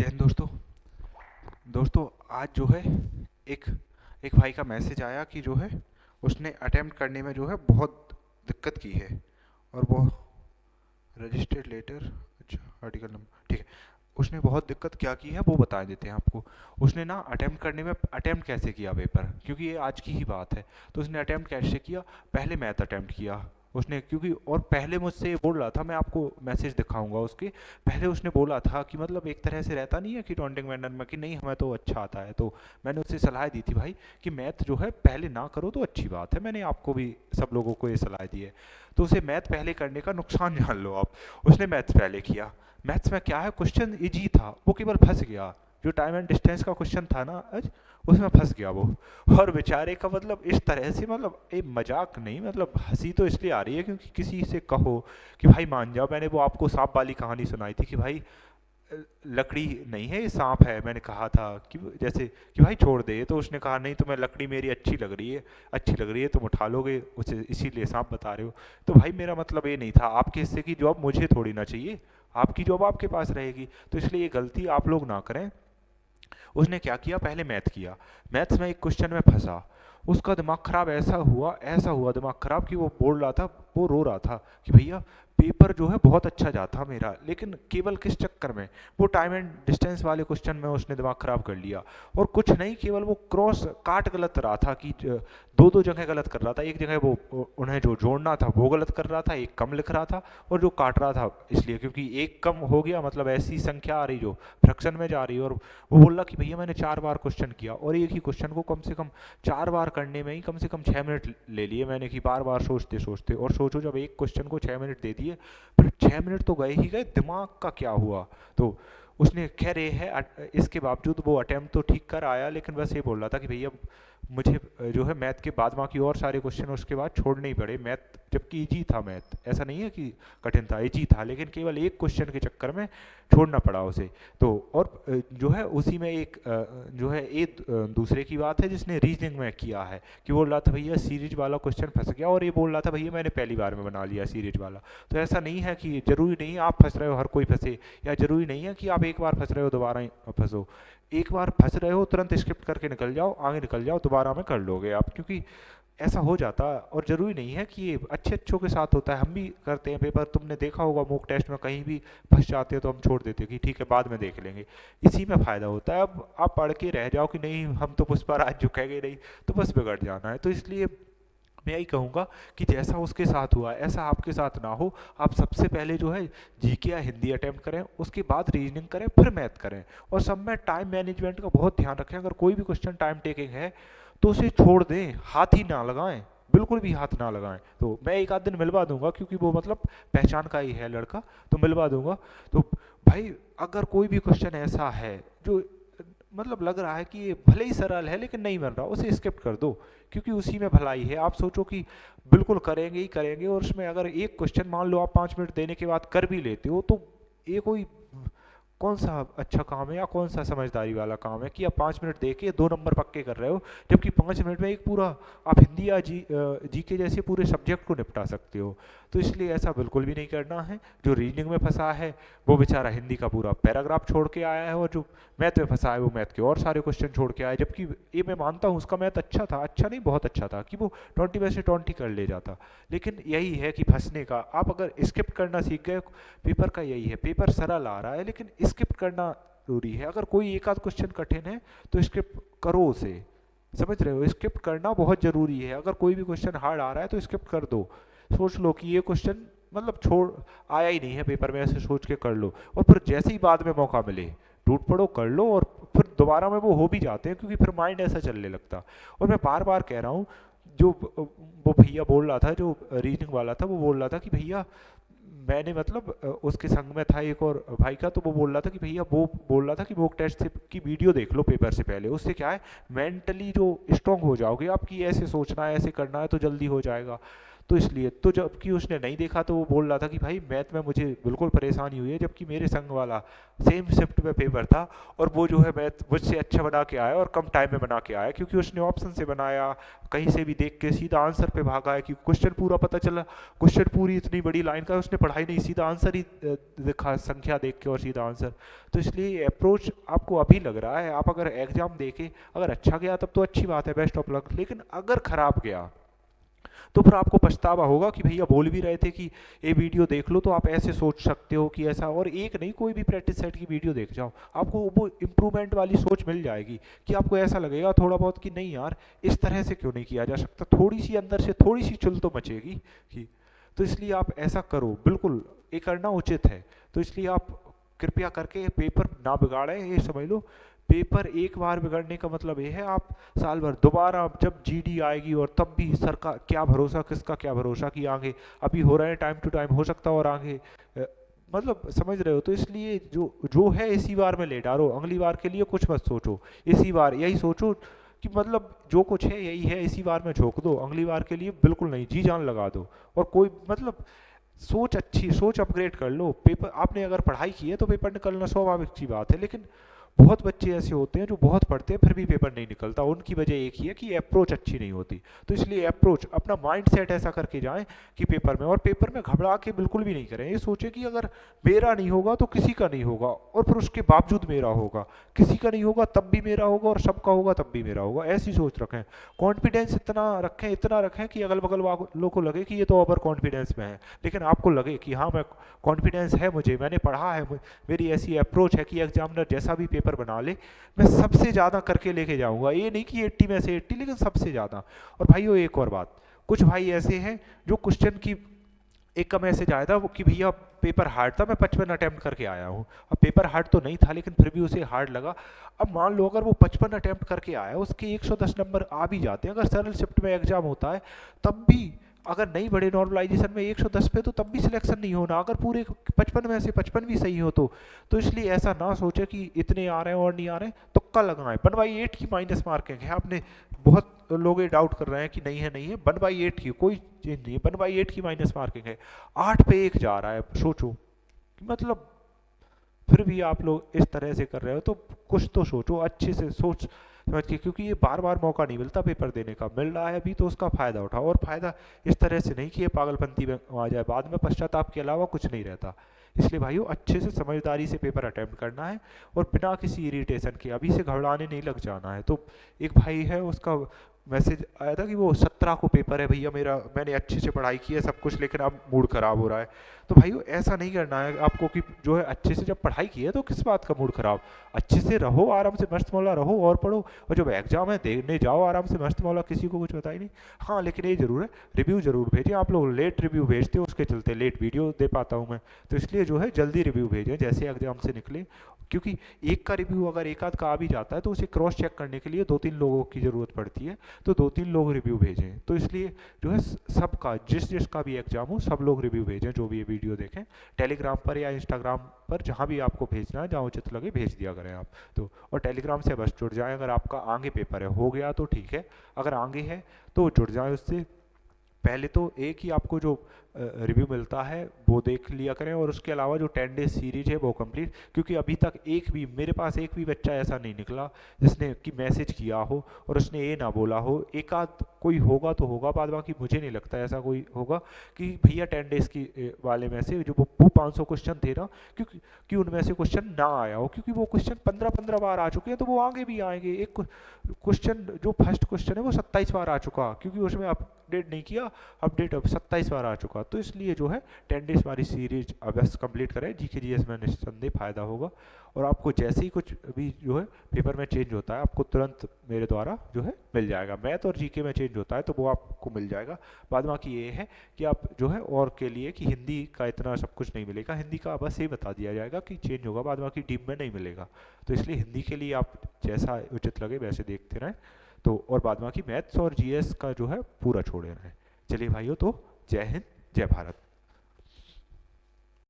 जय हिंद दोस्तों। दोस्तों आज जो है एक एक भाई का मैसेज आया कि जो है उसने अटेम्प्ट करने में जो है बहुत दिक्कत की है। और वो रजिस्टर्ड लेटर, अच्छा आर्टिकल नंबर ठीक है। उसने बहुत दिक्कत क्या की है वो बता देते हैं आपको। उसने ना अटेम्प्ट करने में अटेम्प्ट कैसे किया पेपर, क्योंकि ये आज की ही बात है। तो उसने अटेम्प्ट कैसे किया, पहले मैथ अटेम्प्ट किया उसने, क्योंकि और पहले मुझसे ये बोल रहा था, मैं आपको मैसेज दिखाऊंगा उसके। पहले उसने बोला था कि मतलब एक तरह से रहता नहीं है कि टॉन्टिंग मैनर में कि नहीं हमें तो अच्छा आता है। तो मैंने उससे सलाह दी थी भाई कि मैथ जो है पहले ना करो तो अच्छी बात है। मैंने आपको भी सब लोगों को ये सलाह दी है। तो उसे मैथ पहले करने का नुकसान जान लो आप। उसने मैथ पहले किया। मैथ्स में क्या है, क्वेश्चन इजी था, वो केवल फंस गया। जो टाइम एंड डिस्टेंस का क्वेश्चन था ना आज, उसमें फंस गया वो। और बेचारे का मतलब इस तरह से, मतलब एक मजाक नहीं, मतलब हंसी तो इसलिए आ रही है क्योंकि किसी से कहो कि भाई मान जाओ, मैंने वो आपको सांप वाली कहानी सुनाई थी कि भाई लकड़ी नहीं है ये सांप है, मैंने कहा था कि जैसे कि भाई छोड़ दे, तो उसने कहा नहीं तुम्हें लकड़ी मेरी अच्छी लग रही है, अच्छी लग रही है तुम उठा लोगे उसे, इसीलिए सांप बता रहे हो। तो भाई मेरा मतलब ये नहीं था, आपके हिस्से की जॉब मुझे थोड़ी ना चाहिए, आपकी जॉब आपके पास रहेगी। तो इसलिए ये गलती आप लोग ना करें। उसने क्या किया, पहले मैथ किया, मैथ्स में एक क्वेश्चन में फंसा, उसका दिमाग खराब ऐसा हुआ दिमाग खराब कि वो बोल रहा था, वो रो रहा था कि भैया पेपर जो है बहुत अच्छा जाता मेरा, लेकिन केवल किस चक्कर में, वो टाइम एंड डिस्टेंस वाले क्वेश्चन में उसने दिमाग खराब कर लिया। और कुछ नहीं, केवल वो क्रॉस काट गलत रहा था कि दो दो जगह गलत कर रहा था। एक जगह वो उन्हें जो जोड़ना था वो गलत कर रहा था, एक कम लिख रहा था, और जो काट रहा था इसलिए क्योंकि एक कम हो गया, मतलब ऐसी संख्या आ रही जो फ्रैक्शन में जा रही है। और वो बोल रहा कि भैया मैंने 4 बार क्वेश्चन किया और एक ही क्वेश्चन को कम से कम 4 बार करने में ही कम से कम 6 मिनट ले लिए मैंने, कि बार बार सोचते सोचते। और सोचो जब एक क्वेश्चन को 6 मिनट दे दिए, फिर 6 मिनट तो गए ही गए, दिमाग का क्या हुआ। तो उसने खैर ये है इसके बावजूद वो अटेम्प्ट तो ठीक कर आया, लेकिन बस ये बोल रहा था कि भैया मुझे जो है मैथ के बाद बाकी और सारे क्वेश्चन उसके बाद छोड़ने ही पड़े। मैथ जबकि इजी था, मैथ ऐसा नहीं है कि कठिन था, इजी था, लेकिन केवल एक क्वेश्चन के चक्कर में छोड़ना पड़ा उसे। तो और जो है उसी में एक जो है एक दूसरे की बात है जिसने रीजनिंग में किया है, कि बोल रहा था भैया सीरीज वाला क्वेश्चन फंस गया, और ये बोल रहा था भैया मैंने पहली बार में बना लिया सीरीज वाला। तो ऐसा नहीं है कि जरूरी नहीं है आप फंस रहे हो हर कोई फंसे, या जरूरी नहीं है कि आप एक बार फंस रहे हो दोबारा ही फंसो। एक बार फंस रहे हो तुरंत स्किप करके निकल जाओ, आगे निकल जाओ, दोबारा में कर लोगे आप, क्योंकि ऐसा हो जाता है। और ज़रूरी नहीं है कि ये अच्छे अच्छों के साथ होता है, हम भी करते हैं पेपर, तुमने देखा होगा मॉक टेस्ट में कहीं भी फंस जाते हो तो हम छोड़ देते हैं कि ठीक है बाद में देख लेंगे। इसी में फ़ायदा होता है। अब आप पढ़ के रह जाओ कि नहीं हम तो पुष्पराज झुकेंगे नहीं, तो बस बिगड़ जाना है। तो इसलिए मैं यही कहूँगा कि जैसा उसके साथ हुआ ऐसा आपके साथ ना हो। आप सबसे पहले जो है जीके या हिंदी अटेम्प्ट करें, उसके बाद रीजनिंग करें, फिर मैथ करें। और सब में टाइम मैनेजमेंट का बहुत ध्यान रखें। अगर कोई भी क्वेश्चन टाइम टेकिंग है तो उसे छोड़ दें, हाथ ही ना लगाएं, बिल्कुल भी हाथ ना लगाएं। तो मैं एक आध दिन मिलवा दूंगा, क्योंकि वो मतलब पहचान का ही है लड़का, तो मिलवा दूंगा। तो भाई अगर कोई भी क्वेश्चन ऐसा है जो मतलब लग रहा है कि ये भले ही सरल है लेकिन नहीं बन रहा, उसे स्किप कर दो, क्योंकि उसी में भलाई है। आप सोचो कि बिल्कुल करेंगे ही करेंगे, और उसमें अगर एक क्वेश्चन मान लो आप 5 मिनट देने के बाद कर भी लेते हो, तो ये कोई कौन सा अच्छा काम है या कौन सा समझदारी वाला काम है कि आप 5 मिनट दे के 2 नंबर पक्के कर रहे हो, जबकि 5 मिनट में एक पूरा आप हिंदी या जी के जैसे पूरे सब्जेक्ट को निपटा सकते हो। तो इसलिए ऐसा बिल्कुल भी नहीं करना है। जो रीजनिंग में फंसा है वो बेचारा हिंदी का पूरा पैराग्राफ छोड़ के आया है, और जो मैथ में फंसा है वो मैथ के और सारे क्वेश्चन छोड़ के आया है। जबकि ये मैं मानता हूँ उसका मैथ अच्छा था, अच्छा नहीं बहुत अच्छा था, कि वो 20 में से 20 कर ले जाता। लेकिन यही है कि फंसने का, आप अगर स्किप करना सीख गए, पेपर का यही है, पेपर सरल आ रहा है लेकिन स्किप करना जरूरी है। अगर कोई एक आध क्वेश्चन कठिन है तो स्किप करो उसे, समझ रहे हो, स्किप करना बहुत जरूरी है। अगर कोई भी क्वेश्चन हार्ड आ रहा है तो स्किप कर दो, सोच लो कि ये क्वेश्चन मतलब छोड़ आया ही नहीं है पेपर में, ऐसे सोच के कर लो, और फिर जैसे ही बाद में मौका मिले टूट पड़ो कर लो, और फिर दोबारा में वो हो भी जाते हैं, क्योंकि फिर माइंड ऐसा चलने लगता। और मैं बार बार कह रहा हूँ, जो वो भैया बोल रहा था जो रीजनिंग वाला था, वो बोल रहा था कि भैया मैंने मतलब उसके संग में था एक और भाई का, तो वो बोल रहा था कि भैया वो बोल रहा था कि मॉक टेस्ट की वीडियो देख लो पेपर से पहले, उससे क्या है मेंटली जो स्ट्रांग हो जाओगे आपकी, ऐसे सोचना है ऐसे करना है तो जल्दी हो जाएगा। तो इसलिए तो जबकि उसने नहीं देखा तो वो बोल रहा था कि भाई मैथ में मुझे बिल्कुल परेशानी हुई है, जबकि मेरे संग वाला सेम शिफ्ट में पेपर था और वो जो है मैथ मुझसे अच्छा बना के आया और कम टाइम में बना के आया, क्योंकि उसने ऑप्शन से बनाया, कहीं से भी देख के सीधा आंसर पे भागा है, क्योंकि क्वेश्चन पूरा पता चला, क्वेश्चन पूरी इतनी बड़ी लाइन का उसने पढ़ाई नहीं, सीधा आंसर ही देखा, संख्या देख के और सीधा आंसर। तो इसलिए अप्रोच आपको अभी लग रहा है, आप अगर एग्जाम देके अगर अच्छा गया तब तो अच्छी बात है, बेस्ट ऑफ लक, लेकिन अगर खराब गया तो फिर आपको पछतावा होगा कि भैया बोल भी रहे थे कि ये वीडियो देख लो तो आप ऐसे सोच सकते हो कि ऐसा, और एक नहीं कोई भी प्रैक्टिस सेट की वीडियो देख जाओ, आपको वो इम्प्रूवमेंट वाली सोच मिल जाएगी कि आपको ऐसा लगेगा थोड़ा बहुत कि नहीं यार इस तरह से क्यों नहीं किया जा सकता, थोड़ी सी अंदर से थोड़ी सी चुल तो मचेगी कि, तो इसलिए आप ऐसा करो, बिल्कुल ये करना उचित है। तो इसलिए आप कृपया करके पेपर ना बिगाड़ें, ये समझ लो पेपर एक बार बिगड़ने का मतलब ये है आप साल भर दोबारा जब जीडी आएगी और तब भी सरकार क्या भरोसा, किसका क्या भरोसा कि आगे अभी हो रहे हैं टाइम टू टाइम, हो सकता है और आगे मतलब समझ रहे हो। तो इसलिए जो जो है इसी बार में ले डालो, अगली बार के लिए कुछ मत सोचो, इसी बार यही सोचो कि मतलब जो कुछ है यही है, इसी बार में झोंक दो, अगली बार के लिए बिल्कुल नहीं, जी जान लगा दो। और कोई मतलब सोच अच्छी, सोच अपग्रेड कर लो। पेपर आपने अगर पढ़ाई की है तो पेपर निकलना स्वाभाविक सी बात है, लेकिन बहुत बच्चे ऐसे होते हैं जो बहुत पढ़ते हैं फिर भी पेपर नहीं निकलता, उनकी वजह एक ही है कि अप्रोच अच्छी नहीं होती। तो इसलिए अप्रोच अपना माइंड सेट ऐसा करके जाएं कि पेपर में, और पेपर में घबरा के बिल्कुल भी नहीं करें, ये सोचे कि अगर मेरा नहीं होगा तो किसी का नहीं होगा, और फिर उसके बावजूद मेरा होगा, किसी का नहीं होगा तब भी मेरा होगा, और सबका होगा तब भी मेरा होगा, ऐसी सोच रखें। कॉन्फिडेंस इतना रखें कि अगल बगल वालों को लगे कि ये तो ओवर कॉन्फिडेंस में है, लेकिन आपको लगे कि हाँ मैं कॉन्फिडेंस है मुझे, मैंने पढ़ा है, मेरी ऐसी अप्रोच है कि एग्जामिनर जैसा भी पेपर बना ले मैं सबसे ज़्यादा करके लेके जाऊंगा, ये नहीं कि 80 में से 80, लेकिन सबसे ज़्यादा। और भाइयों एक और बात, कुछ भाई ऐसे हैं जो क्वेश्चन की एक का मैसेज आया था वो कि भैया पेपर हार्ड था, मैं 55 अटेम्प्ट करके आया हूँ। अब पेपर हार्ड तो नहीं था लेकिन फिर भी उसे हार्ड लगा। अब मान लो अगर वो 55 अटेम्प्ट करके आया, उसके 110 नंबर आ भी जाते हैं, अगर सरल शिफ्ट में एग्जाम होता है तब भी अगर नहीं बढ़े नॉर्मलाइजेशन में 110 पे, तो तब भी सिलेक्शन नहीं होना, अगर पूरे 55 में से 55 भी सही हो तो इसलिए ऐसा ना सोचे कि इतने आ रहे हैं और नहीं आ रहे हैं, तुक्का लगाएं। 1/8 की माइनस मार्किंग है, आपने बहुत लोग ये डाउट कर रहे हैं कि नहीं है नहीं है, 1/8 की कोई चेंज नहीं है, 1/8 की माइनस मार्किंग है, 8 पे 1 जा रहा है, सोचो कि मतलब फिर भी आप लोग इस तरह से कर रहे हो, तो कुछ तो सोचो, अच्छे से सोच समझ के, क्योंकि ये बार बार मौका नहीं मिलता पेपर देने का, मिल रहा है अभी तो उसका फ़ायदा उठाओ, और फ़ायदा इस तरह से नहीं कि ये पागलपंती में आ जाए, बाद में पश्चाताप के अलावा कुछ नहीं रहता। इसलिए भाइयों अच्छे से समझदारी से पेपर अटेम्प्ट करना है और बिना किसी इरिटेशन के, अभी से घबराने नहीं लग जाना है। तो एक भाई है उसका मैसेज आया था कि वो 17 को पेपर है भैया मेरा, मैंने अच्छे से पढ़ाई की है सब कुछ, लेकिन अब मूड ख़राब हो रहा है। तो भाइयों ऐसा नहीं करना है आपको कि जो है अच्छे से जब पढ़ाई की है तो किस बात का मूड ख़राब, अच्छे से रहो, आराम से मस्त मौला रहो और पढ़ो, और जब एग्जाम है देखने जाओ आराम से मस्त मौला, किसी को कुछ बताई नहीं। हाँ लेकिन ये ज़रूर है रिव्यू ज़रूर भेजें, आप लोग लेट रिव्यू भेजते हो उसके चलते लेट वीडियो दे पाता हूँ मैं, तो इसलिए जो है जल्दी रिव्यू भेजें जैसे एग्जाम से निकले, क्योंकि एक का रिव्यू अगर एक आध का आ भी जाता है तो उसे क्रॉस चेक करने के लिए 2-3 लोगों की ज़रूरत पड़ती है, तो 2-3 लोग रिव्यू भेजें। तो इसलिए जो है सबका जिसका भी एग्जाम हो सब लोग रिव्यू भेजें, जो भी ये वीडियो देखें, टेलीग्राम पर या इंस्टाग्राम पर जहाँ भी आपको भेजना है, जहाँ उचित लगे भेज दिया करें आप तो। और टेलीग्राम से बस जुड़ जाएं, अगर आपका आगे पेपर है, हो गया तो ठीक है, अगर आगे है तो जुड़ जाएं उससे। पहले तो एक ही आपको जो रिव्यू मिलता है वो देख लिया करें, और उसके अलावा जो 10 डेज सीरीज है वो कंप्लीट, क्योंकि अभी तक एक भी मेरे पास एक भी बच्चा ऐसा नहीं निकला जिसने कि मैसेज किया हो और उसने ये ना बोला हो, एक आध कोई होगा तो होगा, बाद बाकी मुझे नहीं लगता ऐसा कोई होगा कि भैया 10 डेज की वाले में से जो वो 500 क्वेश्चन थे ना, क्योंकि उनमें से क्वेश्चन ना आया हो, क्योंकि वो क्वेश्चन 15-15 बार आ चुके हैं, तो वो आगे भी आएंगे। एक क्वेश्चन जो फर्स्ट क्वेश्चन है वो 27 बार आ चुका, क्योंकि उसमें अपडेट नहीं किया, अपडेट अब 27 बार आ चुका। तो इसलिए जो है 10 डेज वाली सीरीज अवश्य कंप्लीट करें, जीके जीएस में निस्संदेह फायदा होगा। और आपको जैसे ही कुछ भी जो है पेपर में चेंज होता है आपको तुरंत मेरे द्वारा जो है मिल जाएगा, मैथ और जीके में चेंज होता है तो वो आपको मिल जाएगा। बाद बाकी ये है कि आप जो है और के लिए कि हिंदी का इतना सब कुछ नहीं मिलेगा, हिंदी का बस ये बता दिया जाएगा कि चेंज होगा, बाद बाकी डीप में नहीं मिलेगा। तो इसलिए हिंदी के लिए आप जैसा उचित लगे वैसे देखते रहें तो, और बाद बाकी मैथ्स और जीएस का जो है पूरा छोड़े रहें। चलिए भाइयों, तो जय हिंद जय भारत।